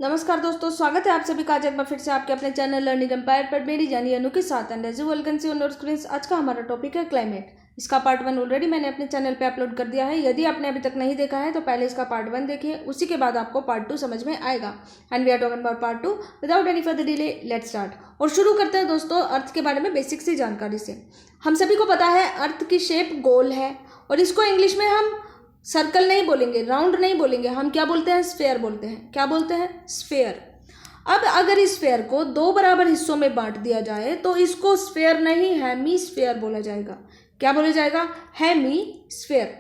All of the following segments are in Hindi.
नमस्कार दोस्तों, स्वागत है आप सभी का आज एक बार फिर से आपके अपने चैनल लर्निंग एम्पायर पर मेरी जानी अनु के साथ। And as you well can see on your screen, आज का हमारा टॉपिक है क्लाइमेट। इसका पार्ट 1 ऑलरेडी मैंने अपने चैनल पे अपलोड कर दिया है। यदि आपने अभी तक नहीं देखा है तो पहले इसका पार्ट 1 देखिए, उसी के बाद आपको पार्ट 2 समझ में आएगा। And we are talking about part 2 without any further delay. Let's start और शुरू करते हैं दोस्तों अर्थ के बारे में बेसिक सी जानकारी से। हम सभी को पता है अर्थ की शेप गोल है और इसको इंग्लिश में हम सर्कल नहीं बोलेंगे, राउंड नहीं बोलेंगे, हम क्या बोलते हैं, स्फेयर बोलते हैं। क्या बोलते हैं, स्फेयर। अब अगर इस स्फेयर को 2 बराबर हिस्सों में बांट दिया जाए तो इसको स्फेयर नहीं हेमी स्फेयर बोला जाएगा। क्या बोला जाएगा, हेमी स्फेयर।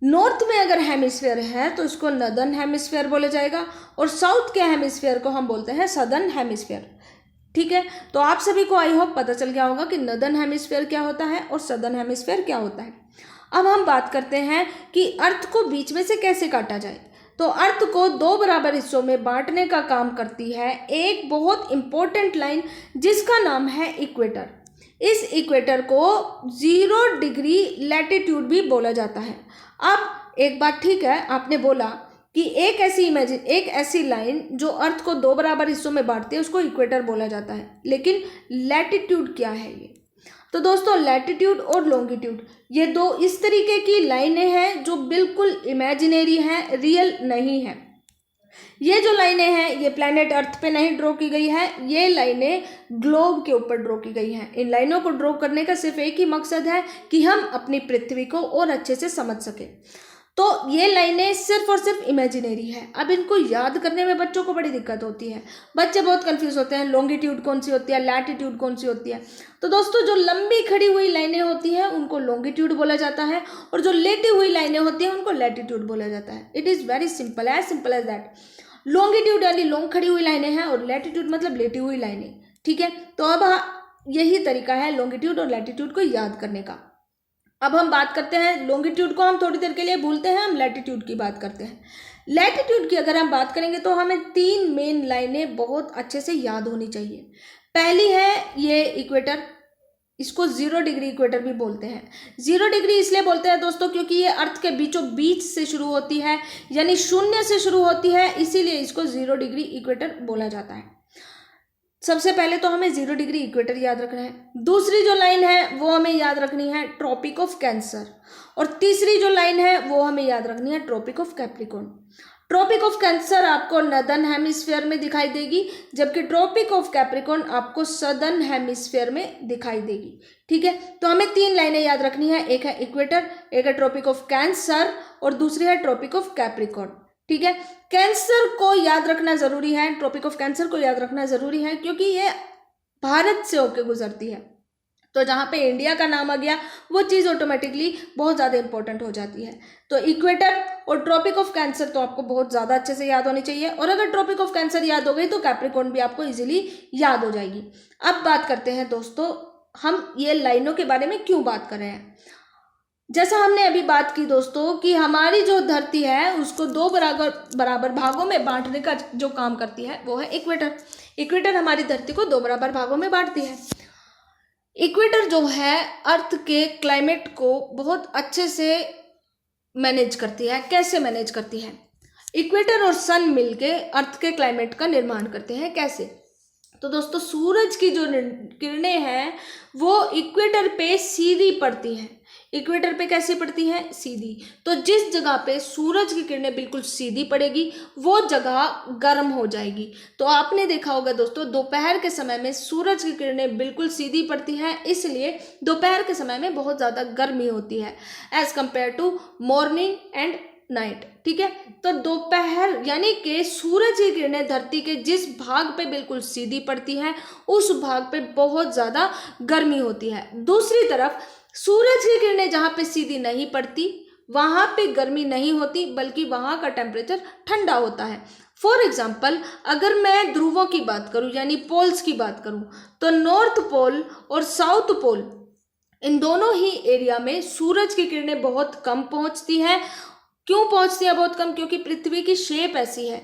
नॉर्थ में अगर हेमिस्फेयर है तो इसको नदर्न हेमिस्फेयर बोला जाएगा और साउथ के हेमिस्फेयर को हम बोलते हैं सदर्न हेमिस्फेयर। ठीक है, तो आप सभी को आई होप पता चल गया होगा कि नदर्न हेमिस्फेयर क्या होता है और सदर्न हेमिस्फेयर क्या होता है। अब हम बात करते हैं कि अर्थ को बीच में से कैसे काटा जाए। तो अर्थ को 2 बराबर हिस्सों में बांटने का काम करती है एक बहुत इंपॉर्टेंट लाइन जिसका नाम है इक्वेटर। इस इक्वेटर को 0 डिग्री लैटिट्यूड भी बोला जाता है। अब एक बात ठीक है, आपने बोला कि एक ऐसी लाइन जो अर्थ को 2 बराबर हिस्सों में बांटती है उसको इक्वेटर बोला जाता है, लेकिन लैटिट्यूड क्या है ये। तो दोस्तों लैटिट्यूड और लॉन्गिट्यूड ये 2 इस तरीके की लाइनें हैं जो बिल्कुल इमेजिनरी हैं, रियल नहीं है। ये जो लाइनें हैं ये प्लैनेट अर्थ पे नहीं ड्रॉ की गई है, ये लाइनें ग्लोब के ऊपर ड्रॉ की गई हैं। इन लाइनों को ड्रॉ करने का सिर्फ एक ही मकसद है कि हम अपनी पृथ्वी को और अच्छे से समझ सकें। तो ये लाइनें सिर्फ और सिर्फ इमेजिनरी है। अब इनको याद करने में बच्चों को बड़ी दिक्कत होती है, बच्चे बहुत कंफ्यूज होते हैं, लॉन्गिट्यूड कौन सी होती है, लैटिट्यूड कौन सी होती है। तो दोस्तों जो लंबी खड़ी हुई लाइनें होती हैं उनको लॉन्गिट्यूड बोला जाता है और जो लेटी हुई लाइनें होती हैं उनको लैटिट्यूड बोला जाता है। It is very simple as that. Longitude यानी लॉन्ग खड़ी हुई लाइनें हैं और लैटिट्यूड मतलब लेटी हुई लाइनें। ठीक है, तो अब यही तरीका है लॉन्गिट्यूड और लैटिट्यूड को याद करने का। अब हम बात करते हैं लॉन्गिट्यूड को, हम थोड़ी देर के लिए भूलते हैं, हम लैटिट्यूड की बात करते हैं। लैटिट्यूड की अगर हम बात करेंगे तो हमें 3 मेन लाइनें बहुत अच्छे से याद होनी चाहिए। पहली है ये इक्वेटर, इसको 0 डिग्री इक्वेटर भी बोलते हैं। 0 डिग्री इसलिए बोलते हैं दोस्तों क्योंकि ये अर्थ के बीचों बीच से शुरू होती है, यानी शून्य से शुरू होती है, इसीलिए इसको 0 डिग्री इक्वेटर बोला जाता है। सबसे पहले तो हमें 0 डिग्री इक्वेटर याद रखना है। दूसरी जो लाइन है वो हमें याद रखनी है ट्रॉपिक ऑफ कैंसर, और तीसरी जो लाइन है वो हमें याद रखनी है tropic of Capricorn. Tropic of cancer आपको नदर्न हेमिस्फीयर में दिखाई देगी, जबकि ट्रॉपिक ऑफ कैप्रिकॉर्न आपको सदर्न हेमिस्फीयर में दिखाई देगी। ठीक है, तो हमें 3 लाइनें याद रखनी है, एक है इक्वेटर, एक है ट्रॉपिक ऑफ कैंसर और दूसरी है ट्रॉपिक ऑफ कैप्रिकॉर्न। ठीक है, कैंसर को याद रखना जरूरी है, ट्रॉपिक ऑफ कैंसर को याद रखना जरूरी है क्योंकि ये भारत से होकर गुजरती है। तो जहाँ पे इंडिया का नाम आ गया वो चीज़ ऑटोमेटिकली बहुत ज़्यादा इंपॉर्टेंट हो जाती है। तो इक्वेटर और ट्रॉपिक ऑफ कैंसर तो आपको बहुत ज़्यादा अच्छे से याद होनी चाहिए, और अगर ट्रॉपिक ऑफ कैंसर याद हो गई तो कैप्रिकॉर्न भी आपको इजीली याद हो जाएगी। अब बात करते हैं दोस्तों हम ये लाइनों के बारे में क्यों बात कर रहे हैं। जैसा हमने अभी बात की दोस्तों कि हमारी जो धरती है उसको 2 बराबर भागों में बांटने का जो काम करती है वो है इक्वेटर। इक्वेटर हमारी धरती को 2 बराबर भागों में बांटती है। इक्वेटर जो है अर्थ के क्लाइमेट को बहुत अच्छे से मैनेज करती है। कैसे मैनेज करती है, इक्वेटर और सन मिलके अर्थ के क्लाइमेट का निर्माण करते हैं। कैसे, तो दोस्तों सूरज की जो किरणें हैं वो इक्वेटर पे सीधी पड़ती हैं। इक्वेटर पे कैसी पड़ती हैं, सीधी। तो जिस जगह पे सूरज की किरणें बिल्कुल सीधी पड़ेगी वो जगह गर्म हो जाएगी। तो आपने देखा होगा दोस्तों दोपहर के समय में सूरज की किरणें बिल्कुल सीधी पड़ती हैं, इसलिए दोपहर के समय में बहुत ज़्यादा गर्मी होती है as compare to morning and night. ठीक है, तो दोपहर यानी कि सूरज की किरणें धरती के जिस भाग पे बिल्कुल सीधी पड़ती हैं उस भाग पे बहुत ज़्यादा गर्मी होती है। दूसरी तरफ सूरज की किरणें जहाँ पे सीधी नहीं पड़ती वहाँ पे गर्मी नहीं होती, बल्कि वहाँ का टेम्परेचर ठंडा होता है। फॉर एग्जाम्पल अगर मैं ध्रुवों की बात करूँ यानी पोल्स की बात करूँ तो नॉर्थ पोल और साउथ पोल इन दोनों ही एरिया में सूरज की किरणें बहुत कम पहुँचती हैं। क्यों पहुँचती है बहुत कम, क्योंकि पृथ्वी की शेप ऐसी है।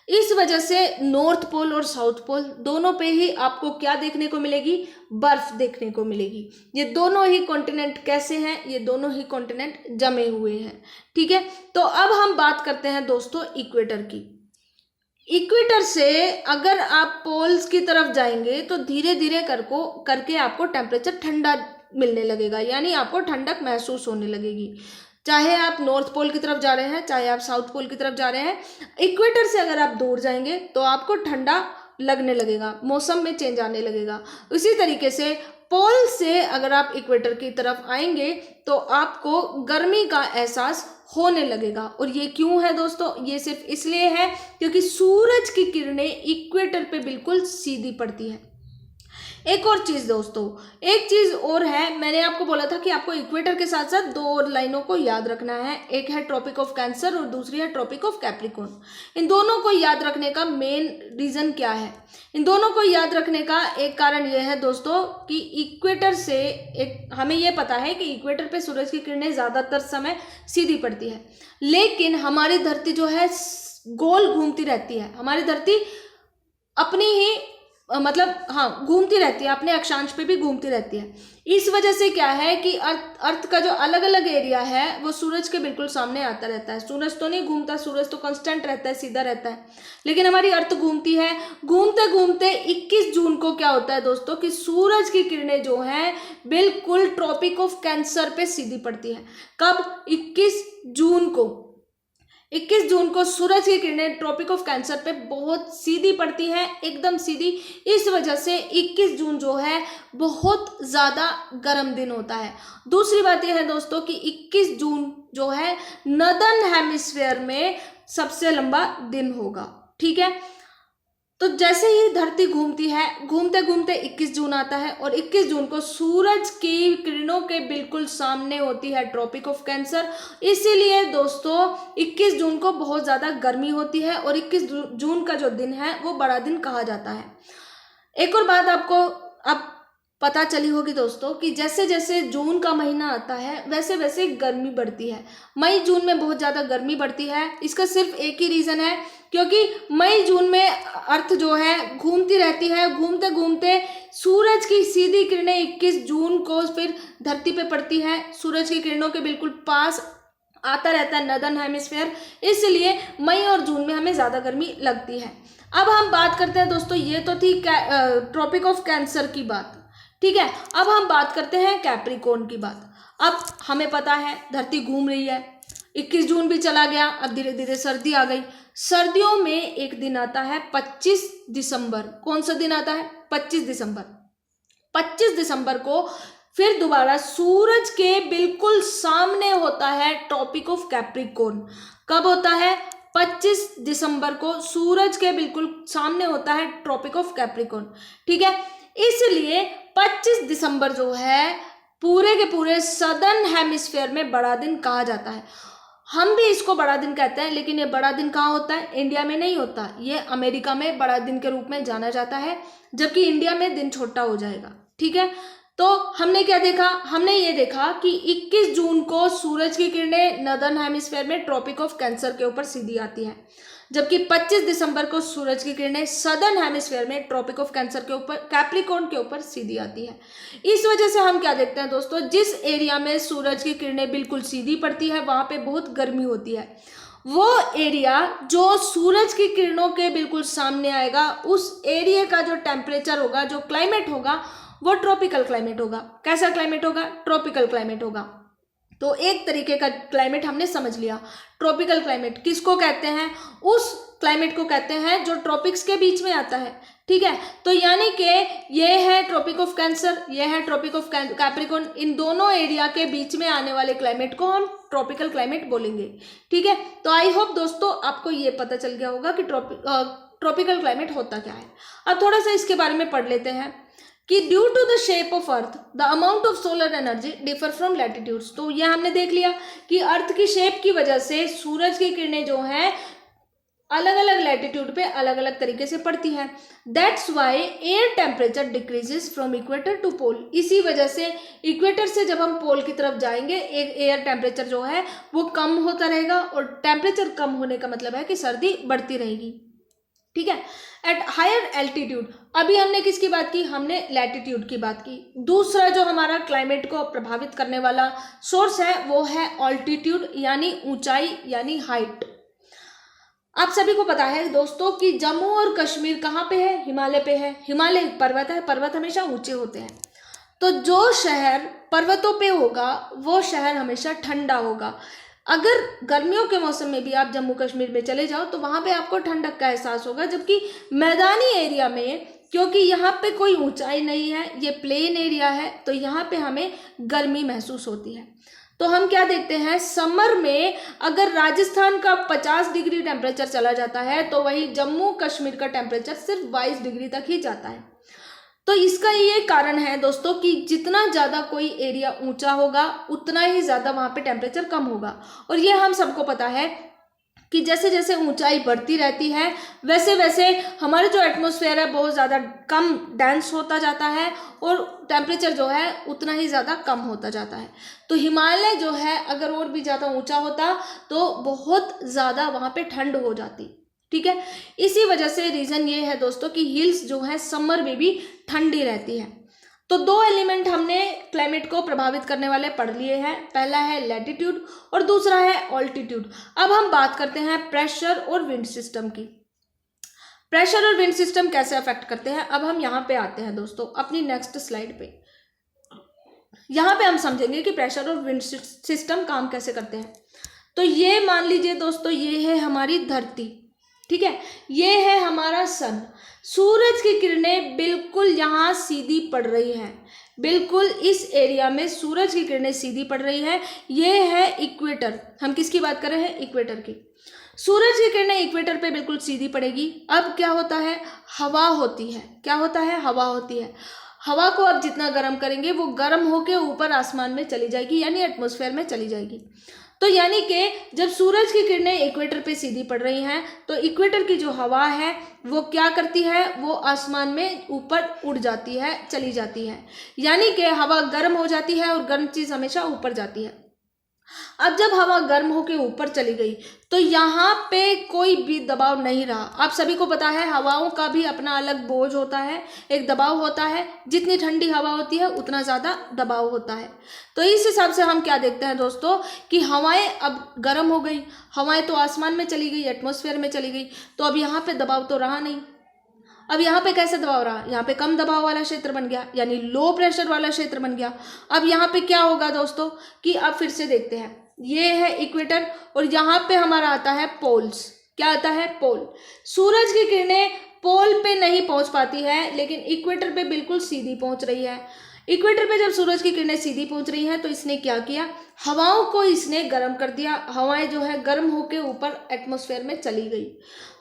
इस वजह से नॉर्थ पोल और साउथ पोल दोनों पे ही आपको क्या देखने को मिलेगी, बर्फ देखने को मिलेगी। ये दोनों ही कॉन्टिनेंट कैसे हैं, ये दोनों ही कॉन्टिनेंट जमे हुए हैं। ठीक है, तो अब हम बात करते हैं दोस्तों इक्वेटर की। इक्वेटर से अगर आप पोल्स की तरफ जाएंगे तो धीरे धीरे करके आपको टेम्परेचर ठंडा मिलने लगेगा, यानी आपको ठंडक महसूस होने लगेगी। चाहे आप नॉर्थ पोल की तरफ जा रहे हैं, चाहे आप साउथ पोल की तरफ जा रहे हैं, इक्वेटर से अगर आप दूर जाएंगे तो आपको ठंडा लगने लगेगा, मौसम में चेंज आने लगेगा। उसी तरीके से पोल से अगर आप इक्वेटर की तरफ आएंगे तो आपको गर्मी का एहसास होने लगेगा। और ये क्यों है दोस्तों? ये सिर्फ इसलिए है क्योंकि सूरज की किरणें इक्वेटर पे बिल्कुल सीधी पड़ती है। एक और चीज दोस्तों, एक चीज और है, मैंने आपको बोला था कि आपको इक्वेटर के साथ साथ दो और लाइनों को याद रखना है, एक है ट्रॉपिक ऑफ कैंसर और दूसरी है ट्रॉपिक ऑफ कैप्रिकॉर्न। इन दोनों को याद रखने का मेन रीजन क्या है? इन दोनों को याद रखने का एक कारण यह है दोस्तों कि इक्वेटर से हमें यह पता है कि इक्वेटर पे सूरज की किरणें ज्यादातर समय सीधी पड़ती है, लेकिन हमारी धरती जो है गोल घूमती रहती है। हमारी धरती अपनी ही घूमती रहती है, अपने अक्षांश पे भी घूमती रहती है। इस वजह से क्या है कि अर्थ का जो अलग अलग एरिया है वो सूरज के बिल्कुल सामने आता रहता है। सूरज तो नहीं घूमता, सूरज तो कांस्टेंट रहता है, सीधा रहता है, लेकिन हमारी अर्थ घूमती है। घूमते घूमते 21 जून को क्या होता है दोस्तों कि सूरज की किरणें जो हैं बिल्कुल ट्रॉपिक ऑफ कैंसर पे सीधी पड़ती है। कब? 21 जून को। 21 जून को सूरज की किरणें ट्रॉपिक ऑफ कैंसर पे बहुत सीधी पड़ती हैं, एकदम सीधी। इस वजह से 21 जून जो है बहुत ज़्यादा गर्म दिन होता है। दूसरी बात यह है दोस्तों कि 21 जून जो है नॉर्दर्न हेमिस्फीयर में सबसे लंबा दिन होगा। ठीक है, तो जैसे ही धरती घूमती है, घूमते घूमते 21 जून आता है और 21 जून को सूरज की किरणों के बिल्कुल सामने होती है ट्रॉपिक ऑफ कैंसर। इसीलिए दोस्तों 21 जून को बहुत ज़्यादा गर्मी होती है और 21 जून का जो दिन है वो बड़ा दिन कहा जाता है। एक और बात आपको अब पता चली होगी दोस्तों कि जैसे जैसे जून का महीना आता है वैसे वैसे गर्मी बढ़ती है। मई जून में बहुत ज़्यादा गर्मी बढ़ती है। इसका सिर्फ एक ही रीज़न है, क्योंकि मई जून में अर्थ जो है घूमती रहती है। घूमते घूमते सूरज की सीधी किरणें 21 जून को फिर धरती पे पड़ती है, सूरज की किरणों के बिल्कुल पास आता रहता है नॉर्दर्न हेमिस्फीयर। इसलिए मई और जून में हमें ज़्यादा गर्मी लगती है। अब हम बात करते हैं दोस्तों, ये तो थी ट्रॉपिक ऑफ कैंसर की बात। ठीक है, अब हम बात करते हैं कैप्रिकॉर्न की बात। अब हमें पता है धरती घूम रही है, 21 जून भी चला गया, अब धीरे धीरे सर्दी आ गई। सर्दियों में एक दिन आता है 25 दिसंबर। कौन सा दिन आता है? 25 दिसंबर। 25 दिसंबर को फिर दोबारा सूरज के बिल्कुल सामने होता है ट्रॉपिक ऑफ कैप्रिकॉर्न। कब होता है? 25 दिसंबर को सूरज के बिल्कुल सामने होता है ट्रॉपिक ऑफ कैप्रिकॉर्न। ठीक है, इसलिए 25 दिसंबर जो है पूरे के पूरे सदर्न हेमिस्फीयर में बड़ा दिन कहा जाता है। हम भी इसको बड़ा दिन कहते हैं, लेकिन ये बड़ा दिन कहाँ होता है? इंडिया में नहीं होता, ये अमेरिका में बड़ा दिन के रूप में जाना जाता है, जबकि इंडिया में दिन छोटा हो जाएगा। ठीक है, तो हमने क्या देखा? हमने ये देखा कि 21 जून को सूरज की किरणें नॉर्दर्न हेमिस्फीयर में ट्रॉपिक ऑफ कैंसर के ऊपर सीधी आती हैं, जबकि 25 दिसंबर को सूरज की किरणें सदर्न हेमिस्फीयर में ट्रॉपिक ऑफ कैंसर के ऊपर कैप्रिकॉर्न के ऊपर सीधी आती है। इस वजह से हम क्या देखते हैं दोस्तों, जिस एरिया में सूरज की किरणें बिल्कुल सीधी पड़ती है वहां पे बहुत गर्मी होती है। वो एरिया जो सूरज की किरणों के बिल्कुल सामने आएगा, उस एरिया का जो टेम्परेचर होगा, जो क्लाइमेट होगा, वो ट्रॉपिकल क्लाइमेट होगा। कैसा क्लाइमेट होगा? ट्रॉपिकल क्लाइमेट होगा। तो एक तरीके का क्लाइमेट हमने समझ लिया। ट्रॉपिकल क्लाइमेट किसको कहते हैं? उस क्लाइमेट को कहते हैं जो ट्रॉपिक्स के बीच में आता है। ठीक है, तो यानी कि ये है ट्रॉपिक ऑफ कैंसर, ये है ट्रॉपिक ऑफ कैप्रिकॉर्न। इन दोनों एरिया के बीच में आने वाले क्लाइमेट को हम ट्रॉपिकल क्लाइमेट बोलेंगे। ठीक है, तो आई होप दोस्तों आपको ये पता चल गया होगा कि ट्रॉपिकल क्लाइमेट होता क्या है। अब थोड़ा सा इसके बारे में पढ़ लेते हैं कि due to the shape of earth the amount of solar energy differ from latitudes. तो ये हमने देख लिया कि अर्थ की शेप की वजह से सूरज की किरणें जो हैं अलग अलग लैटिट्यूड पे अलग अलग तरीके से पड़ती हैं। That's why air temperature decreases from equator to pole. इसी वजह से इक्वेटर से जब हम पोल की तरफ जाएंगे एयर टेम्परेचर जो है वो कम होता रहेगा, और टेम्परेचर कम होने का मतलब है कि सर्दी बढ़ती रहेगी। ठीक है, एट हायर एल्टीट्यूड। अभी हमने किसकी बात की? हमने लैटिट्यूड की बात की। दूसरा जो हमारा क्लाइमेट को प्रभावित करने वाला सोर्स है वो है ऑल्टीट्यूड, यानी ऊंचाई, यानी हाइट। आप सभी को पता है दोस्तों कि जम्मू और कश्मीर कहाँ पे है, हिमालय पे है। हिमालय एक पर्वत है, पर्वत हमेशा ऊंचे होते हैं। तो जो शहर पर्वतों पे होगा वो शहर हमेशा ठंडा होगा। अगर गर्मियों के मौसम में भी आप जम्मू कश्मीर में चले जाओ तो वहाँ पे आपको ठंडक का एहसास होगा, जबकि मैदानी एरिया में, क्योंकि यहाँ पे कोई ऊंचाई नहीं है, ये प्लेन एरिया है, तो यहाँ पे हमें गर्मी महसूस होती है। तो हम क्या देखते हैं, समर में अगर राजस्थान का 50 डिग्री टेम्परेचर चला जाता है तो वही जम्मू कश्मीर का टेम्परेचर सिर्फ 22 डिग्री तक ही जाता है। तो इसका ये कारण है दोस्तों कि जितना ज़्यादा कोई एरिया ऊंचा होगा उतना ही ज़्यादा वहाँ पे टेम्परेचर कम होगा। और ये हम सबको पता है कि जैसे जैसे ऊंचाई बढ़ती रहती है वैसे वैसे हमारा जो एटमॉस्फेयर है बहुत ज़्यादा कम डेंस होता जाता है और टेम्परेचर जो है उतना ही ज़्यादा कम होता जाता है। तो हिमालय जो है अगर और भी ज़्यादा ऊंचा होता तो बहुत ज़्यादा वहाँ पे ठंड हो जाती। ठीक है, इसी वजह से रीज़न ये है दोस्तों कि हिल्स जो है समर में भी ठंडी रहती है। तो दो एलिमेंट हमने क्लाइमेट को प्रभावित करने वाले पढ़ लिए हैं, पहला है लैटिट्यूड और दूसरा है ऑल्टीट्यूड। अब हम बात करते हैं प्रेशर और विंड सिस्टम की। प्रेशर और विंड सिस्टम कैसे अफेक्ट करते हैं, अब हम यहाँ पे आते हैं दोस्तों अपनी नेक्स्ट स्लाइड पे। यहाँ पे हम समझेंगे कि प्रेशर और विंड सिस्टम काम कैसे करते हैं। तो ये मान लीजिए दोस्तों, ये है हमारी धरती, ठीक है, ये है हमारा सन। सूरज की किरणें बिल्कुल यहाँ सीधी पड़ रही हैं, बिल्कुल इस एरिया में सूरज की किरणें सीधी पड़ रही है। ये है इक्वेटर, हम किसकी बात कर रहे हैं, इक्वेटर की। सूरज की किरणें इक्वेटर पे बिल्कुल सीधी पड़ेगी। अब क्या होता है, हवा होती है, क्या होता है, हवा होती है। हवा को अब जितना गर्म करेंगे वो गर्म होके ऊपर आसमान में चली जाएगी, यानी एटमॉस्फेयर में चली जाएगी। तो यानी कि जब सूरज की किरणें इक्वेटर पे सीधी पड़ रही हैं तो इक्वेटर की जो हवा है वो क्या करती है, वो आसमान में ऊपर उड़ जाती है, चली जाती है, यानी कि हवा गर्म हो जाती है और गर्म चीज़ हमेशा ऊपर जाती है। अब जब हवा गर्म होकर ऊपर चली गई तो यहाँ पे कोई भी दबाव नहीं रहा। आप सभी को पता है हवाओं का भी अपना अलग बोझ होता है, एक दबाव होता है। जितनी ठंडी हवा होती है उतना ज़्यादा दबाव होता है। तो इस हिसाब से हम क्या देखते हैं दोस्तों कि हवाएं अब गर्म हो गई, हवाएं तो आसमान में चली गई, एटमॉस्फेयर में चली गई, तो अब यहाँ पे दबाव तो रहा नहीं। अब यहाँ पे कैसे दबाव रहा, यहाँ पे कम दबाव वाला क्षेत्र बन गया, यानी लो प्रेशर वाला क्षेत्र बन गया। अब यहाँ पे क्या होगा दोस्तों कि अब फिर से देखते हैं, ये है इक्वेटर और यहाँ पे हमारा आता है पोल्स। क्या आता है, पोल। सूरज की किरणें पोल पे नहीं पहुंच पाती है लेकिन इक्वेटर पे बिल्कुल सीधी पहुंच रही है। इक्वेटर पे जब सूरज की किरणें सीधी पहुंच रही हैं तो इसने क्या किया, हवाओं को इसने गर्म कर दिया। हवाएं जो है गर्म होके ऊपर एटमॉस्फेयर में चली गई।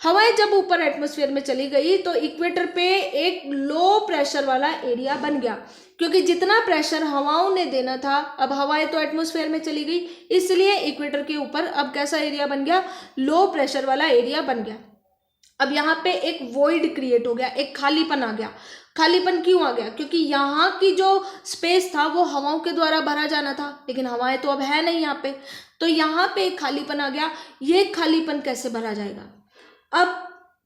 हवाएं जब ऊपर एटमॉस्फेयर में चली गई तो इक्वेटर पे एक लो प्रेशर वाला एरिया बन गया, क्योंकि जितना प्रेशर हवाओं ने देना था अब हवाएं तो एटमॉस्फेयर में चली गई, इसलिए इक्वेटर के ऊपर अब कैसा एरिया बन गया, लो प्रेशर वाला एरिया बन गया। अब यहाँ पे एक वॉइड क्रिएट हो गया, एक खालीपन आ गया। खालीपन क्यों आ गया, क्योंकि यहाँ की जो स्पेस था वो हवाओं के द्वारा भरा जाना था, लेकिन हवाएं तो अब है नहीं यहाँ पे, तो यहाँ पे एक खालीपन आ गया। ये खालीपन कैसे भरा जाएगा। अब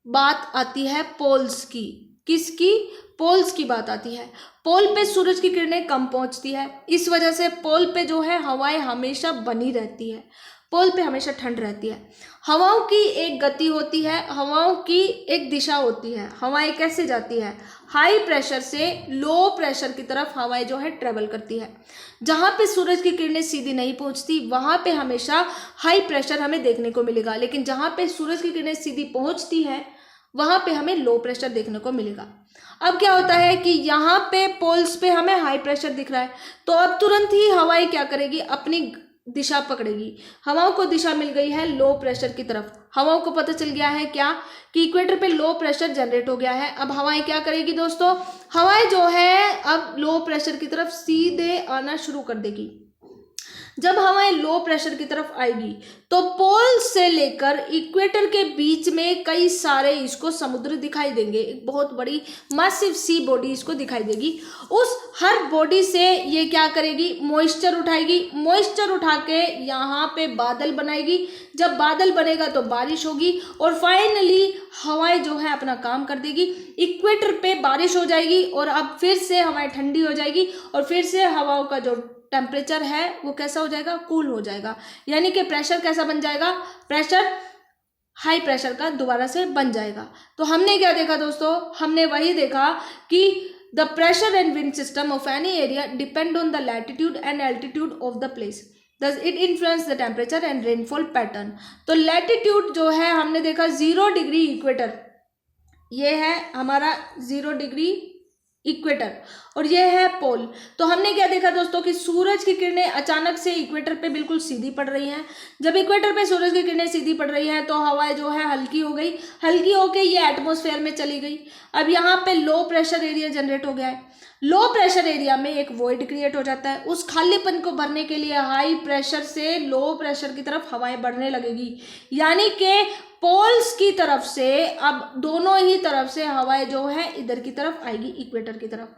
बात आती है पोल्स की, किसकी, पोल्स की बात आती है। पोल पे सूरज की किरणें कम पहुंचती है, इस वजह से पोल पे जो है हवाएं हमेशा बनी रहती है, पोल पे हमेशा ठंड रहती है। हवाओं की एक गति होती है, हवाओं की एक दिशा होती है। हवाएं कैसे जाती है, हाई प्रेशर से लो प्रेशर की तरफ हवाएं जो है ट्रेवल करती है। जहाँ पे सूरज की किरणें सीधी नहीं पहुँचती वहाँ पे हमेशा हाई प्रेशर हमें देखने को मिलेगा, लेकिन जहाँ पे सूरज की किरणें सीधी पहुँचती हैं वहाँ पे हमें लो प्रेशर देखने को मिलेगा। अब क्या होता है कि यहाँ पे पोल्स पे हमें हाई प्रेशर दिख रहा है, तो अब तुरंत ही हवाएं क्या करेगी, अपनी दिशा पकड़ेगी। हवाओं को दिशा मिल गई है लो प्रेशर की तरफ। हवाओं को पता चल गया है क्या कि इक्वेटर पे लो प्रेशर जनरेट हो गया है। अब हवाएं क्या करेगी दोस्तों, हवाएं जो है अब लो प्रेशर की तरफ सीधे आना शुरू कर देगी। जब हवाएं लो प्रेशर की तरफ आएगी तो पोल से लेकर इक्वेटर के बीच में कई सारे इसको समुद्र दिखाई देंगे, एक बहुत बड़ी मैसिव सी बॉडी इसको दिखाई देगी। उस हर बॉडी से ये क्या करेगी, मॉइस्चर उठाएगी, मॉइस्चर उठा के यहाँ पे बादल बनाएगी। जब बादल बनेगा तो बारिश होगी और फाइनली हवाएं जो है अपना काम कर देगी। इक्वेटर पे बारिश हो जाएगी और अब फिर से हवाएं ठंडी हो जाएगी और फिर से हवाओं का जो टेम्परेचर है वो कैसा हो जाएगा, कूल हो जाएगा। यानी कि प्रेशर कैसा बन जाएगा, प्रेशर हाई प्रेशर का दोबारा से बन जाएगा। तो हमने क्या देखा दोस्तों, हमने वही देखा कि the pressure and wind system of any area depend on the latitude and altitude of the place, thus it influence the temperature and rainfall pattern. तो लैटिट्यूड जो है हमने देखा 0 डिग्री इक्वेटर, ये है हमारा 0 डिग्री इक्वेटर, और ये है पोल। तो हमने क्या देखा दोस्तों कि सूरज की किरणें अचानक से इक्वेटर पे बिल्कुल सीधी पड़ रही हैं। जब इक्वेटर पे सूरज की किरणें सीधी पड़ रही हैं तो हवाएं जो है हल्की हो गई, हल्की होके ये एटमॉस्फेयर में चली गई। अब यहाँ पे लो प्रेशर एरिया जनरेट हो गया है। लो प्रेशर एरिया में एक वॉइड क्रिएट हो जाता है। उस खालीपन को भरने के लिए हाई प्रेशर से लो प्रेशर की तरफ हवाएं बढ़ने लगेगी, यानी कि पोल्स की तरफ से अब दोनों ही तरफ से हवाएं जो है इधर की तरफ आएगी, इक्वेटर की तरफ।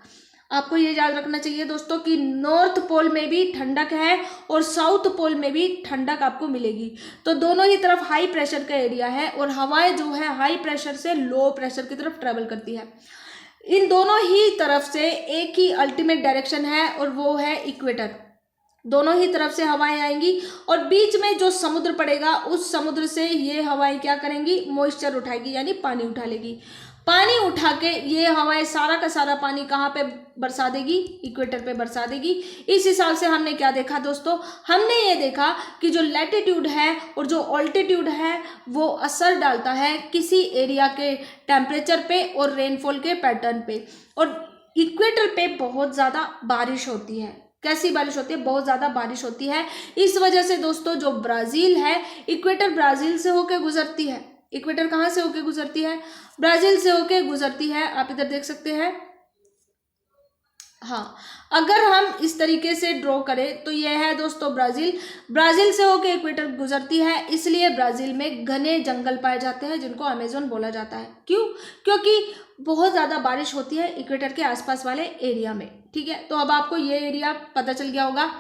आपको ये याद रखना चाहिए दोस्तों कि नॉर्थ पोल में भी ठंडक है और साउथ पोल में भी ठंडक आपको मिलेगी। तो दोनों ही तरफ हाई प्रेशर का एरिया है और हवाएं जो है हाई प्रेशर से लो प्रेशर की तरफ ट्रेवल करती है। इन दोनों ही तरफ से एक ही अल्टीमेट डायरेक्शन है और वो है इक्वेटर। दोनों ही तरफ से हवाएं आएंगी और बीच में जो समुद्र पड़ेगा उस समुद्र से ये हवाएं क्या करेंगी, मॉइस्चर उठाएगी, यानी पानी उठा लेगी। पानी उठा के ये हवाएं सारा का सारा पानी कहाँ पे बरसा देगी, इक्वेटर पे बरसा देगी। इस हिसाब से हमने क्या देखा दोस्तों, हमने ये देखा कि जो लैटिट्यूड है और जो ऑल्टीट्यूड है वो असर डालता है किसी एरिया के टेम्परेचर पे और रेनफॉल के पैटर्न पे। और इक्वेटर पे बहुत ज़्यादा बारिश होती है। कैसी बारिश होती है, बहुत ज़्यादा बारिश होती है। इस वजह से दोस्तों जो ब्राज़ील है, इक्वेटर ब्राज़ील से होकर गुजरती है। इक्वेटर कहाँ से होकर गुजरती है, ब्राज़ील से होकर गुजरती है। आप इधर देख सकते हैं, हाँ, अगर हम इस तरीके से ड्रॉ करें तो यह है दोस्तों ब्राज़ील। ब्राज़ील से होकर इक्वेटर गुजरती है, इसलिए ब्राज़ील में घने जंगल पाए जाते हैं जिनको अमेज़न बोला जाता है। क्यों, क्योंकि बहुत ज़्यादा बारिश होती है इक्वेटर के आसपास वाले एरिया में। ठीक है, तो अब आपको ये एरिया पता चल गया होगा।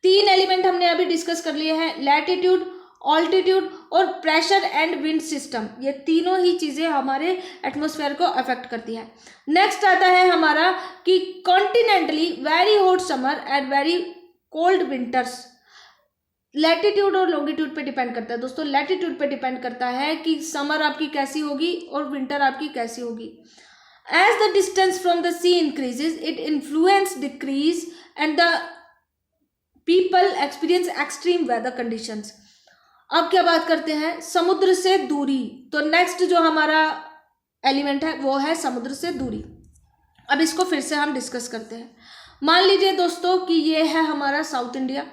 3 एलिमेंट हमने अभी डिस्कस कर लिए हैं, लैटिट्यूड, ऑल्टीट्यूड और प्रेशर एंड विंड सिस्टम। ये तीनों ही चीज़ें हमारे एटमॉस्फेयर को अफेक्ट करती है। नेक्स्ट आता है हमारा कि continentally very hot summer and very cold winters. Latitude और लॉन्गिट्यूड पे डिपेंड करता है दोस्तों। लैटिट्यूड पे डिपेंड करता है कि समर आपकी कैसी होगी और विंटर आपकी कैसी होगी। As the distance from the sea increases it influence decrease and the people experience extreme weather conditions. अब क्या बात करते हैं, समुद्र से दूरी। तो नेक्स्ट जो हमारा एलिमेंट है वो है समुद्र से दूरी। अब इसको फिर से हम डिस्कस करते हैं। मान लीजिए दोस्तों कि ये है हमारा साउथ इंडिया।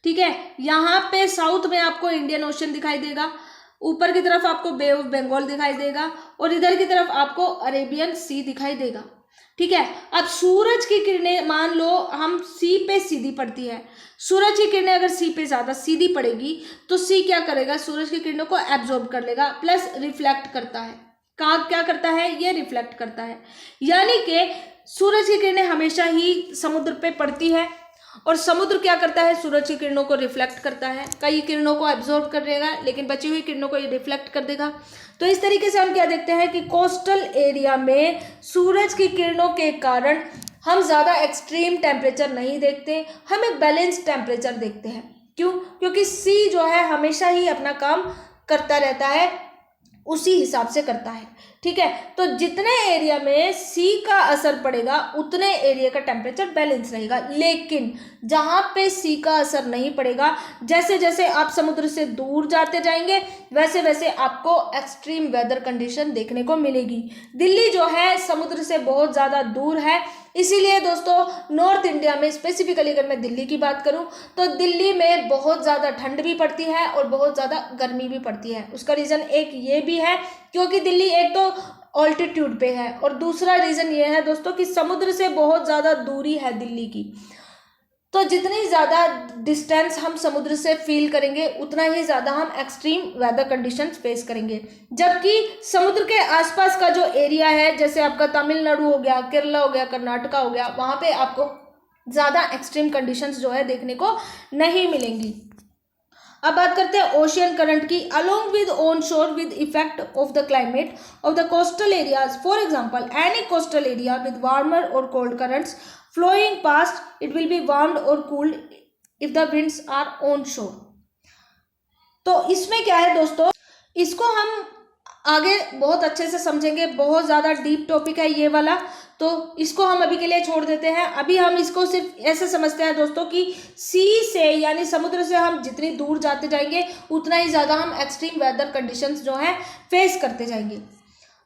ठीक है, यहाँ पे साउथ में आपको इंडियन ओशन दिखाई देगा, ऊपर की तरफ आपको बे ऑफ बंगाल दिखाई देगा और इधर की तरफ आपको अरेबियन सी दिखाई देगा। ठीक है, अब सूरज की किरणें मान लो हम सी पे सीधी पड़ती है। सूरज की किरणें अगर सी पे ज़्यादा सीधी पड़ेगी तो सी क्या करेगा, सूरज की किरणों को एब्जॉर्ब कर लेगा, प्लस रिफ्लेक्ट करता है। कहाँ क्या करता है, ये रिफ्लेक्ट करता है। यानी कि सूरज की किरणें हमेशा ही समुद्र पे पड़ती है और समुद्र क्या करता है, सूरज की किरणों को रिफ्लेक्ट करता है। कई किरणों को एब्जॉर्ब कर देगा लेकिन बची हुई किरणों को ये रिफ्लेक्ट कर देगा। तो इस तरीके से हम क्या देखते हैं कि कोस्टल एरिया में सूरज की किरणों के कारण हम ज़्यादा एक्सट्रीम टेम्परेचर नहीं देखते, हमें बैलेंस टेम्परेचर देखते हैं। क्यों, क्योंकि सी जो है हमेशा ही अपना काम करता रहता है, उसी हिसाब से करता है। ठीक है, तो जितने एरिया में सी का असर पड़ेगा उतने एरिया का टेम्परेचर बैलेंस रहेगा। लेकिन जहाँ पे सी का असर नहीं पड़ेगा, जैसे जैसे आप समुद्र से दूर जाते जाएंगे वैसे वैसे आपको एक्सट्रीम वेदर कंडीशन देखने को मिलेगी। दिल्ली जो है समुद्र से बहुत ज़्यादा दूर है, इसीलिए दोस्तों नॉर्थ इंडिया में स्पेसिफिकली अगर मैं दिल्ली की बात करूं तो दिल्ली में बहुत ज़्यादा ठंड भी पड़ती है और बहुत ज़्यादा गर्मी भी पड़ती है। उसका रीज़न एक ये भी है क्योंकि दिल्ली एक तो ऑल्टीट्यूड पे है और दूसरा रीज़न ये है दोस्तों कि समुद्र से बहुत ज़्यादा दूरी है दिल्ली की। तो जितनी ज़्यादा डिस्टेंस हम समुद्र से फील करेंगे उतना ही ज़्यादा हम एक्सट्रीम वेदर कंडीशंस फेस करेंगे। जबकि समुद्र के आसपास का जो एरिया है, जैसे आपका तमिलनाडु हो गया, केरला हो गया, कर्नाटका हो गया, वहाँ पे आपको ज़्यादा एक्सट्रीम कंडीशंस जो है देखने को नहीं मिलेंगी। अब बात करते हैं ओशियन करंट की। Along with on shore with effect of the climate of the coastal areas, for example any coastal area with warmer और cold currents flowing past, it will be warmed or cooled if the winds are on shore। तो इसमें क्या है दोस्तों, इसको हम आगे बहुत अच्छे से समझेंगे, बहुत ज़्यादा डीप टॉपिक है ये वाला, तो इसको हम अभी के लिए छोड़ देते हैं। अभी हम इसको सिर्फ ऐसे समझते हैं दोस्तों कि सी से यानी समुद्र से हम जितनी दूर जाते जाएंगे उतना ही ज़्यादा हम एक्सट्रीम वेदर कंडीशंस जो है फेस करते जाएंगे।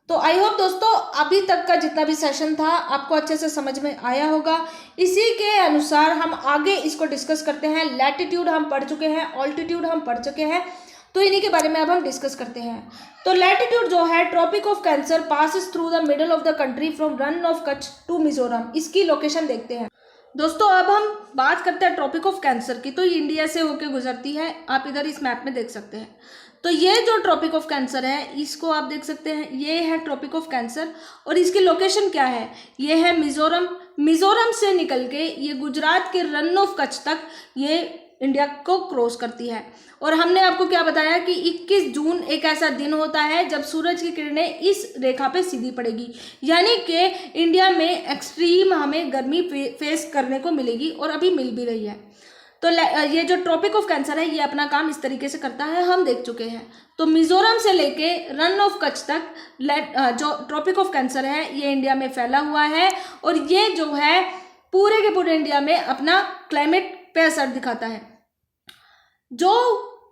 तो आई होप दोस्तों अभी तक का जितना भी सेशन था आपको अच्छे से समझ में आया होगा। इसी के अनुसार हम आगे इसको डिस्कस करते हैं। लैटिट्यूड हम पढ़ चुके हैं, ऑल्टीट्यूड हम पढ़ चुके हैं, तो इन्हीं के बारे में अब हम डिस्कस करते हैं। तो लैटिट्यूड जो है, tropic of cancer passes through the middle of the country from Rann of Kutch to Mizoram. इसकी लोकेशन देखते हैं दोस्तों। अब हम बात करते हैं ट्रॉपिक ऑफ कैंसर की, तो ये इंडिया से होकर गुजरती है, आप इधर इस मैप में देख सकते हैं। तो ये जो ट्रॉपिक ऑफ कैंसर है इसको आप देख सकते हैं, ये है ट्रॉपिक ऑफ कैंसर और इसकी लोकेशन क्या है, ये है मिजोरम। मिजोरम से निकल के ये गुजरात के रन ऑफ कच्छ तक ये इंडिया को क्रॉस करती है। और हमने आपको क्या बताया कि 21 जून एक ऐसा दिन होता है जब सूरज की किरणें इस रेखा पे सीधी पड़ेगी, यानी कि इंडिया में एक्सट्रीम हमें गर्मी फेस करने को मिलेगी और अभी मिल भी रही है। तो ये जो ट्रॉपिक ऑफ कैंसर है ये अपना काम इस तरीके से करता है, हम देख चुके हैं। तो मिजोरम से लेके रन ऑफ कच्छ तक जो ट्रॉपिक ऑफ कैंसर है ये इंडिया में फैला हुआ है और ये जो है पूरे के पूरे इंडिया में अपना क्लाइमेट पे असर दिखाता है। जो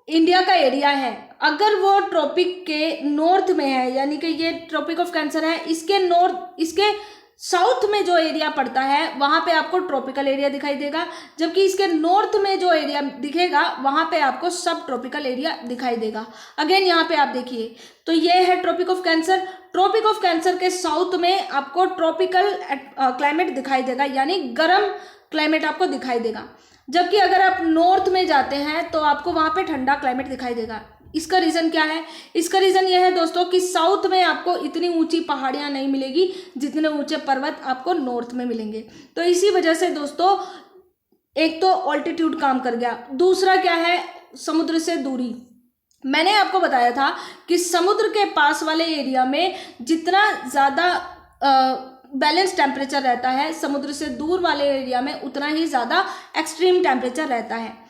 इंडिया का एरिया है अगर वो ट्रॉपिक के नॉर्थ में है, यानी कि ये ट्रॉपिक ऑफ कैंसर है, इसके साउथ में जो एरिया पड़ता है वहां पे आपको ट्रॉपिकल एरिया दिखाई देगा, जबकि इसके नॉर्थ में जो एरिया दिखेगा वहां पे आपको सब ट्रॉपिकल एरिया दिखाई देगा। अगेन यहाँ पे आप देखिए, तो ये है tropic of cancer. Tropic of cancer के साउथ में आपको ट्रॉपिकल क्लाइमेट दिखाई देगा, यानी गर्म क्लाइमेट आपको दिखाई देगा, जबकि अगर आप नॉर्थ में जाते हैं तो आपको वहां पे ठंडा क्लाइमेट दिखाई देगा। इसका रीज़न क्या है? इसका रीज़न यह है दोस्तों कि साउथ में आपको इतनी ऊंची पहाड़ियां नहीं मिलेगी जितने ऊंचे पर्वत आपको नॉर्थ में मिलेंगे। तो इसी वजह से दोस्तों एक तो ऑल्टीट्यूड काम कर गया, दूसरा क्या है, समुद्र से दूरी। मैंने आपको बताया था कि समुद्र के पास वाले एरिया में जितना ज़्यादा बैलेंस टेम्परेचर रहता है, समुद्र से दूर वाले एरिया में उतना ही ज़्यादा एक्सट्रीम टेम्परेचर रहता है।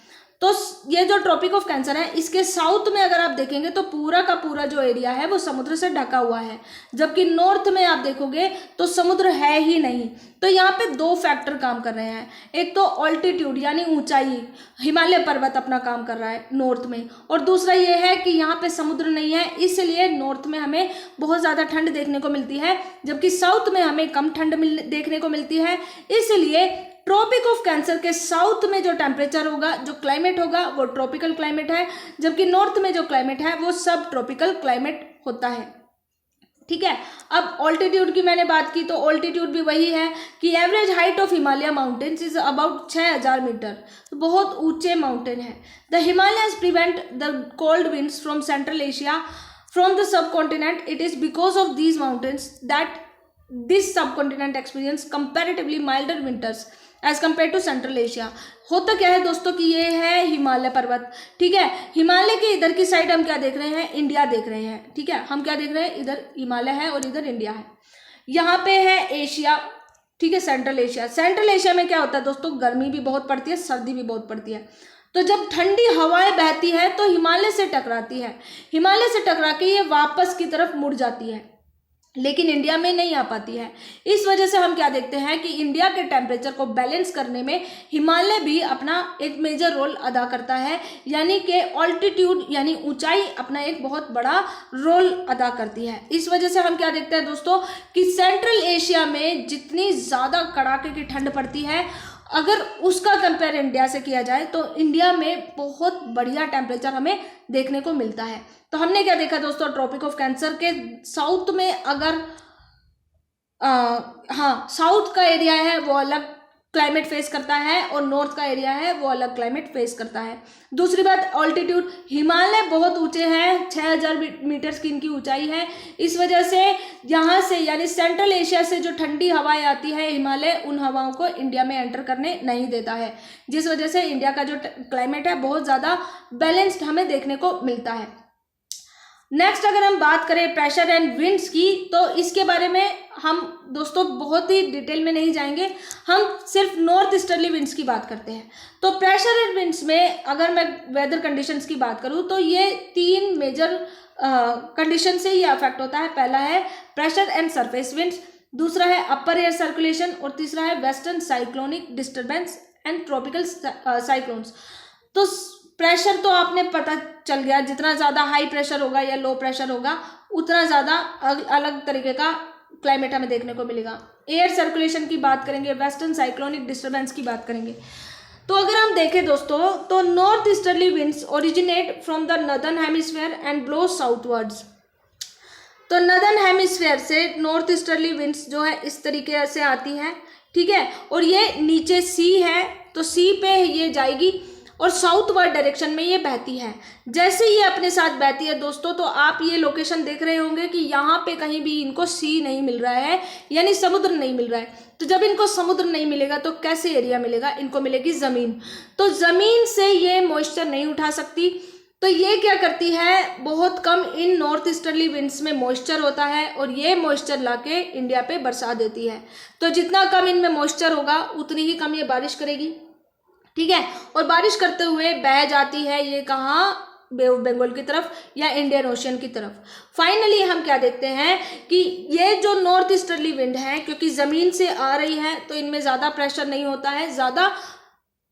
तो ये जो ट्रॉपिक ऑफ कैंसर है इसके साउथ में अगर आप देखेंगे तो पूरा का पूरा जो एरिया है वो समुद्र से ढका हुआ है, जबकि नॉर्थ में आप देखोगे तो समुद्र है ही नहीं। तो यहाँ पे दो फैक्टर काम कर रहे हैं, एक तो ऑल्टीट्यूड यानी ऊंचाई, हिमालय पर्वत अपना काम कर रहा है नॉर्थ में, और दूसरा ये है कि यहाँ पे समुद्र नहीं है, इसलिए नॉर्थ में हमें बहुत ज़्यादा ठंड देखने को मिलती है, जबकि साउथ में हमें कम ठंड देखने को मिलती है। इसलिए ट्रॉपिक ऑफ कैंसर के साउथ में जो टेम्परेचर होगा, जो क्लाइमेट होगा वो ट्रॉपिकल क्लाइमेट है, जबकि नॉर्थ में जो क्लाइमेट है वो सब ट्रॉपिकल क्लाइमेट होता है। ठीक है, अब ऑल्टीट्यूड की मैंने बात की तो ऑल्टीट्यूड भी वही है कि average height of Himalaya mountains is about 6000 meter, तो बहुत ऊंचे माउंटेन है। The Himalayans prevent the cold winds from central Asia from the subcontinent. It is because of these mountains that this subcontinent experience comparatively milder winters as compare to central Asia. होता क्या है दोस्तों कि ये है हिमालय पर्वत। ठीक है, हिमालय के इधर की साइड हम क्या देख रहे हैं, इंडिया देख रहे हैं। ठीक है, हम क्या देख रहे हैं, इधर हिमालय है और इधर इंडिया है। यहाँ पे है एशिया, ठीक है, सेंट्रल एशिया। सेंट्रल एशिया में क्या होता है दोस्तों, गर्मी भी बहुत पड़ती है, सर्दी भी बहुत पड़ती है। तो जब ठंडी हवाएं बहती है तो हिमालय से टकराती है, हिमालय से टकरा के ये वापस की तरफ मुड़ जाती है, लेकिन इंडिया में नहीं आ पाती है। इस वजह से हम क्या देखते हैं कि इंडिया के टेम्परेचर को बैलेंस करने में हिमालय भी अपना एक मेजर रोल अदा करता है, यानी कि ऑल्टीट्यूड यानी ऊंचाई अपना एक बहुत बड़ा रोल अदा करती है। इस वजह से हम क्या देखते हैं दोस्तों कि सेंट्रल एशिया में जितनी ज़्यादा कड़ाके की ठंड पड़ती है, अगर उसका कंपेयर इंडिया से किया जाए तो इंडिया में बहुत बढ़िया टेम्परेचर हमें देखने को मिलता है। तो हमने क्या देखा दोस्तों, ट्रॉपिक ऑफ कैंसर के साउथ में अगर साउथ का एरिया है वो अलग क्लाइमेट फेस करता है और नॉर्थ का एरिया है वो अलग क्लाइमेट फेस करता है। दूसरी बात ऑल्टीट्यूड, हिमालय बहुत ऊंचे हैं, 6000 मीटर की इनकी ऊंचाई है। इस वजह से यहाँ से यानी सेंट्रल एशिया से जो ठंडी हवाएं आती है, हिमालय उन हवाओं को इंडिया में एंटर करने नहीं देता है, जिस वजह से इंडिया का जो क्लाइमेट है बहुत ज़्यादा बैलेंस्ड हमें देखने को मिलता है। नेक्स्ट अगर हम बात करें प्रेशर एंड विंड्स की, तो इसके बारे में हम दोस्तों बहुत ही डिटेल में नहीं जाएंगे, हम सिर्फ नॉर्थ ईस्टर्ली विंड्स की बात करते हैं। तो प्रेशर विंड्स में अगर मैं वेदर कंडीशंस की बात करूँ तो ये 3 मेजर कंडीशन से ये अफेक्ट होता है। पहला है प्रेशर एंड सरफेस विंड्स, दूसरा है अपर एयर सर्कुलेशन और तीसरा है western cyclonic disturbance and tropical cyclones. तो प्रेशर तो आपने पता चल गया, जितना ज़्यादा हाई प्रेशर होगा या लो प्रेशर होगा उतना ज़्यादा अलग तरीके का क्लाइमेट हमें देखने को मिलेगा। एयर सर्कुलेशन की बात करेंगे, वेस्टर्न साइक्लोनिक डिस्टर्बेंस की बात करेंगे। तो अगर हम देखें दोस्तों तो north easterly winds originate from the northern hemisphere and blow southwards. तो नदर्न हेमिस्फीयर से नॉर्थ ईस्टर्ली विंड्स जो है इस तरीके से आती है, ठीक है, और ये नीचे सी है तो सी पे ये जाएगी और साउथवर्ड डायरेक्शन में ये बहती है। जैसे ये अपने साथ बहती है दोस्तों तो आप ये लोकेशन देख रहे होंगे कि यहाँ पे कहीं भी इनको सी नहीं मिल रहा है, यानी समुद्र नहीं मिल रहा है। तो जब इनको समुद्र नहीं मिलेगा तो कैसे एरिया मिलेगा, इनको मिलेगी ज़मीन। तो ज़मीन से ये मॉइस्चर नहीं उठा सकती, तो ये क्या करती है, बहुत कम इन नॉर्थ ईस्टर्ली विंड्स में मॉइस्चर होता है और ये मॉइस्चर लाके इंडिया पे बरसा देती है। तो जितना कम इनमें मॉइस्चर होगा उतनी ही कम ये बारिश करेगी, ठीक है, और बारिश करते हुए बह जाती है ये कहाँ, बे ऑफ बंगाल की तरफ या इंडियन ओशियन की तरफ। फाइनली हम क्या देखते हैं कि ये जो नॉर्थ ईस्टर्ली विंड है क्योंकि ज़मीन से आ रही है तो इनमें ज़्यादा प्रेशर नहीं होता है, ज़्यादा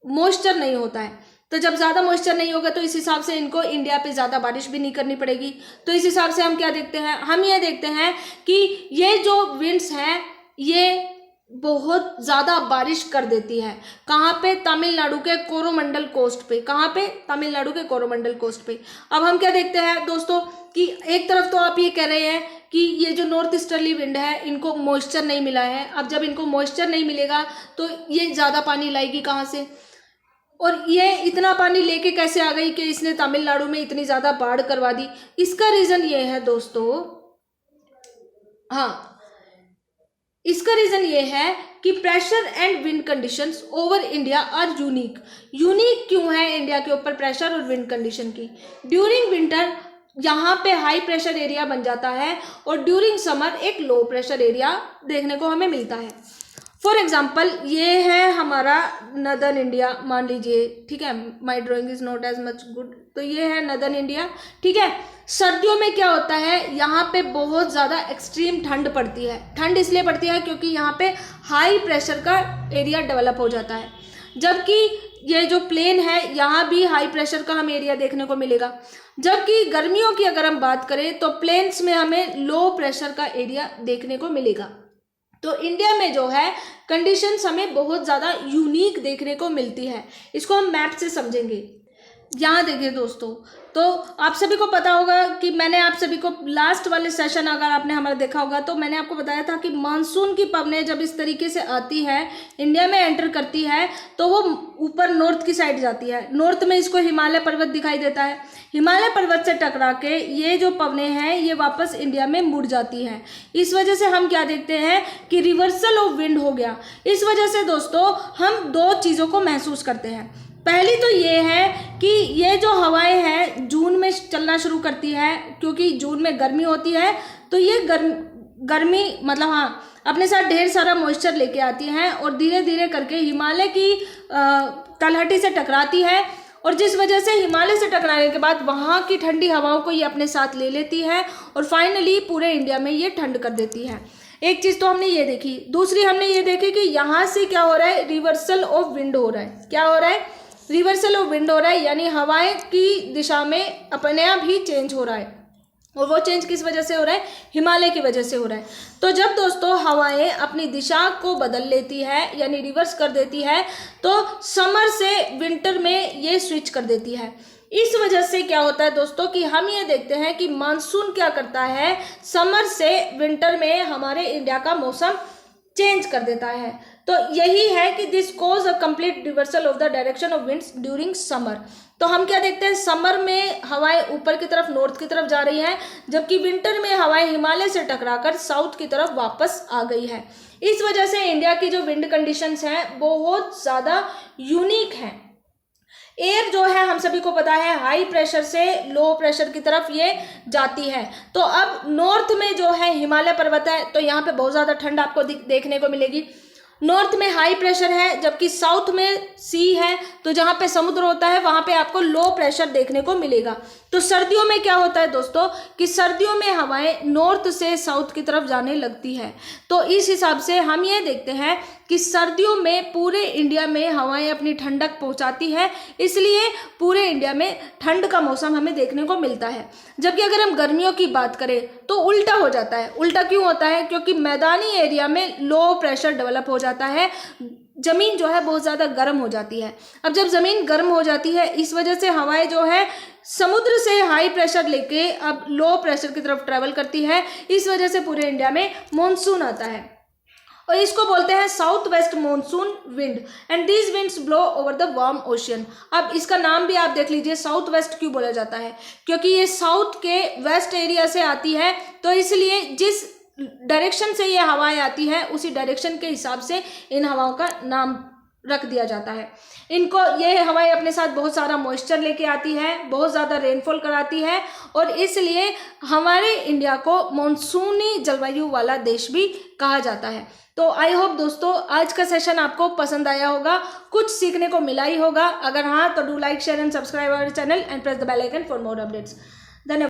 मॉइस्चर नहीं होता है। तो जब ज़्यादा मॉइस्चर नहीं होगा तो इस हिसाब से इनको इंडिया पे ज़्यादा बारिश भी नहीं करनी पड़ेगी। तो इस हिसाब से हम क्या देखते हैं, हम ये देखते हैं कि ये जो विंड्स हैं ये बहुत ज़्यादा बारिश कर देती है। कहाँ पे, तमिलनाडु के कोरोमंडल कोस्ट पे। कहाँ पे, तमिलनाडु के कोरोमंडल कोस्ट पे। अब हम क्या देखते हैं दोस्तों कि एक तरफ तो आप ये कह रहे हैं कि ये जो नॉर्थ ईस्टर्ली विंड है इनको मॉइस्चर नहीं मिला है। अब जब इनको मॉइस्चर नहीं मिलेगा तो ये ज़्यादा पानी लाएगी कहाँ से, और ये इतना पानी लेके कैसे आ गई कि इसने तमिलनाडु में इतनी ज़्यादा बाढ़ करवा दी। इसका रीज़न ये है दोस्तों, हाँ, इसका रीज़न ये है कि pressure and wind conditions over India are unique. Unique क्यों है इंडिया के ऊपर प्रेशर और विंड कंडीशन की? ड्यूरिंग विंटर यहाँ पे हाई प्रेशर एरिया बन जाता है और ड्यूरिंग समर एक लो प्रेशर एरिया देखने को हमें मिलता है। फॉर एग्जाम्पल ये है हमारा नदर्न इंडिया, मान लीजिए, ठीक है, my drawing is not as much good. तो ये है नदर्न इंडिया, ठीक है। सर्दियों में क्या होता है, यहाँ पे बहुत ज़्यादा एक्सट्रीम ठंड पड़ती है। ठंड इसलिए पड़ती है क्योंकि यहाँ पे हाई प्रेशर का एरिया डेवलप हो जाता है, जबकि ये जो प्लेन है यहाँ भी हाई प्रेशर का हमें एरिया देखने को मिलेगा। जबकि गर्मियों की अगर हम बात करें तो प्लेन्स में हमें लो प्रेशर का एरिया देखने को मिलेगा। तो इंडिया में जो है कंडीशंस हमें बहुत ज़्यादा यूनिक देखने को मिलती है। इसको हम मैप से समझेंगे। यहाँ देखिए दोस्तों, तो आप सभी को पता होगा कि मैंने आप सभी को लास्ट वाले सेशन अगर आपने हमारा देखा होगा तो मैंने आपको बताया था कि मानसून की पवनें जब इस तरीके से आती है, इंडिया में एंटर करती है, तो वो ऊपर नॉर्थ की साइड जाती है। नॉर्थ में इसको हिमालय पर्वत दिखाई देता है। हिमालय पर्वत से टकरा के ये जो पवनें हैं ये वापस इंडिया में मुड़ जाती हैं। इस वजह से हम क्या देखते हैं कि रिवर्सल ऑफ विंड हो गया। इस वजह से दोस्तों हम दो चीज़ों को महसूस करते हैं। पहली तो ये है कि ये जो हवाएं हैं जून में चलना शुरू करती है, क्योंकि जून में गर्मी होती है, तो ये गर्मी मतलब हाँ अपने साथ ढेर सारा मॉइस्चर लेके आती हैं और धीरे धीरे करके हिमालय की तलहटी से टकराती है, और जिस वजह से हिमालय से टकराने के बाद वहाँ की ठंडी हवाओं को ये अपने साथ ले लेती है और फाइनली पूरे इंडिया में ये ठंड कर देती है। एक चीज़ तो हमने ये देखी। दूसरी हमने ये देखी कि यहाँ से क्या हो रहा है, रिवर्सल ऑफ विंड हो रहा है। क्या हो रहा है, रिवर्सल ऑफ विंड हो रहा है, यानी हवाएं की दिशा में अपने आप ही चेंज हो रहा है। और वो चेंज किस वजह से हो रहा है, हिमालय की वजह से हो रहा है। तो जब दोस्तों हवाएं अपनी दिशा को बदल लेती है यानी रिवर्स कर देती है, तो समर से विंटर में ये स्विच कर देती है। इस वजह से क्या होता है दोस्तों कि हम ये देखते हैं कि मानसून क्या करता है, समर से विंटर में हमारे इंडिया का मौसम चेंज कर देता है। तो यही है कि this cause a complete reversal of the direction of winds during summer. तो हम क्या देखते हैं, समर में हवाएं ऊपर की तरफ नॉर्थ की तरफ जा रही हैं, जबकि विंटर में हवाएं हिमालय से टकराकर साउथ की तरफ वापस आ गई है। इस वजह से इंडिया की जो विंड कंडीशंस हैं बहुत ज़्यादा यूनिक हैं। एयर जो है हम सभी को पता है हाई प्रेशर से लो प्रेशर की तरफ ये जाती है। तो अब नॉर्थ में जो है हिमालय पर्वत है, तो यहाँ पे बहुत ज़्यादा ठंड आपको देखने को मिलेगी। नॉर्थ में हाई प्रेशर है, जबकि साउथ में सी है, तो जहाँ पे समुद्र होता है वहाँ पे आपको लो प्रेशर देखने को मिलेगा। तो सर्दियों में क्या होता है दोस्तों कि सर्दियों में हवाएं नॉर्थ से साउथ की तरफ जाने लगती है। तो इस हिसाब से हम ये देखते हैं कि सर्दियों में पूरे इंडिया में हवाएं अपनी ठंडक पहुंचाती है, इसलिए पूरे इंडिया में ठंड का मौसम हमें देखने को मिलता है। जबकि अगर हम गर्मियों की बात करें तो उल्टा हो जाता है। उल्टा क्यों होता है? क्योंकि मैदानी एरिया में लो प्रेशर डेवलप हो जाता है, जमीन जो है बहुत ज़्यादा गर्म हो जाती है। अब जब ज़मीन गर्म हो जाती है, इस वजह से हवाएं जो है समुद्र से हाई प्रेशर लेके अब लो प्रेशर की तरफ ट्रेवल करती है। इस वजह से पूरे इंडिया में मॉनसून आता है और इसको बोलते हैं south west monsoon wind, and these winds blow over the warm ocean. अब इसका नाम भी आप देख लीजिए, साउथ वेस्ट क्यों बोला जाता है? क्योंकि ये साउथ के वेस्ट एरिया से आती है, तो इसलिए जिस डायरेक्शन से ये हवाएं आती है उसी डायरेक्शन के हिसाब से इन हवाओं का नाम रख दिया जाता है। इनको ये हवाएं अपने साथ बहुत सारा मॉइस्चर लेके आती है, बहुत ज़्यादा रेनफॉल कराती है, और इसलिए हमारे इंडिया को मॉनसूनी जलवायु वाला देश भी कहा जाता है। तो आई होप दोस्तों आज का सेशन आपको पसंद आया होगा, कुछ सीखने को मिला ही होगा। अगर हाँ तो do like share and subscribe our channel and press the bell icon for more updates.